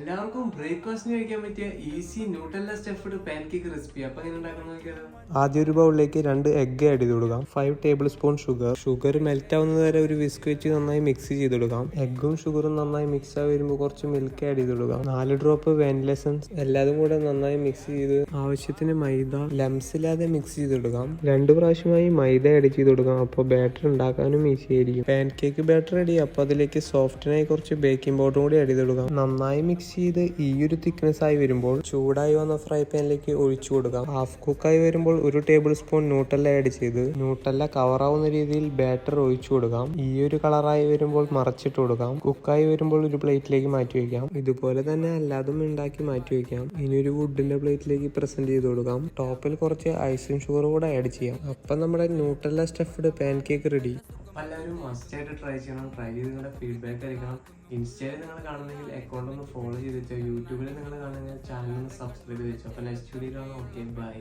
എല്ലാവർക്കും ബ്രേക്ക്ഫാസ്റ്റിന് കഴിക്കാൻ പറ്റിയ easy Nutella stuffed pancake recipe. അപ്പൊ എങ്ങനെ ഉണ്ടാക്കാൻ നോക്കിയാലോ? ആദ്യം ഒരു ബൗളിലേക്ക് 2 എഗ് ആഡ് ചെയ്ത് കൊടുക്കാം. 5 ടേബിൾ സ്പൂൺ ഷുഗർ മെൽറ്റ് ആവുന്നത് വരെ ഒരു വിസ്ക് വെച്ച് നന്നായി മിക്സ് ചെയ്ത് കൊടുക്കാം. എഗ്ഗും ഷുഗറും നന്നായി മിക്സ് ആയി വരുമ്പോൾ കുറച്ച് മിൽക്ക് ആഡ് ചെയ്ത് കൊടുക്കാം. 4 ഡ്രോപ്പ് വാനില എസൻസ്. എല്ലാതും കൂടെ നന്നായി മിക്സ് ചെയ്ത് ആവശ്യത്തിന് മൈദ ലംസ് ഇല്ലാതെ മിക്സ് ചെയ്ത് കൊടുക്കാം. 2 പ്രാവശ്യമായി മൈദ ആഡ് ചെയ്ത് കൊടുക്കാം. അപ്പോൾ ബാറ്റർ ഉണ്ടാക്കാനും ഈസി ആയിരിക്കും. Pancake batter ready. അപ്പോൾ അതിലേക്ക് സോഫ്റ്റിനായി കുറച്ച് ബേക്കിംഗ് പൗഡർ കൂടി ആഡ് ചെയ്ത് കൊടുക്കാം. നന്നായി മിക്സ് ചെയ്ത് ഈ ഒരു തിക്നെസ് ആയി വരുമ്പോൾ ചൂടായി വന്ന ഫ്രൈ പാനിലേക്ക് ഒഴിച്ചു കൊടുക്കാം. ഹാഫ് കുക്കായി വരുമ്പോൾ 1 ടേബിൾ സ്പൂൺ ന്യൂട്ടെല്ല ആഡ് ചെയ്ത് ന്യൂട്ടെല്ല കവറാവുന്ന രീതിയിൽ ബാറ്റർ ഒഴിച്ചു കൊടുക്കാം. ഈ ഒരു കളറായി വരുമ്പോൾ മറച്ചിട്ട് കൊടുക്കാം. കുക്കായി വരുമ്പോൾ ഒരു പ്ലേറ്റിലേക്ക് മാറ്റി വയ്ക്കാം. ഇതുപോലെ തന്നെ എല്ലാതും ഉണ്ടാക്കി മാറ്റി വയ്ക്കാം. ഇനി ഒരു വുഡിന്റെ പ്ലേറ്റിലേക്ക് പ്രസന്റ് ചെയ്ത് കൊടുക്കാം. ടോപ്പിൽ കുറച്ച് ഐസും ഷുഗർ കൂടെ ആഡ് ചെയ്യാം. അപ്പം നമ്മുടെ ന്യൂട്ടെല്ല സ്റ്റഫ്ഡ് പാൻകേക്ക് റെഡി. എല്ലാവരും മസ്റ്റായിട്ട് ട്രൈ ചെയ്യണം. ട്രൈ ചെയ്ത് നിങ്ങളുടെ ഫീഡ്ബാക്ക് അറിയിക്കണം. ഇൻസ്റ്റയിൽ നിങ്ങൾ കാണുന്നെങ്കിൽ അക്കൗണ്ട് ഒന്ന് ഫോളോ ചെയ്ത് വെച്ചോ. യൂട്യൂബിൽ നിങ്ങൾ കാണുന്നെങ്കിൽ ചാനൽ ഒന്ന് സബ്സ്ക്രൈബ് ചെയ്ത് വെച്ചോ. അപ്പോൾ നെക്സ്റ്റ് വീഡിയോ കാണാം. Okay, by.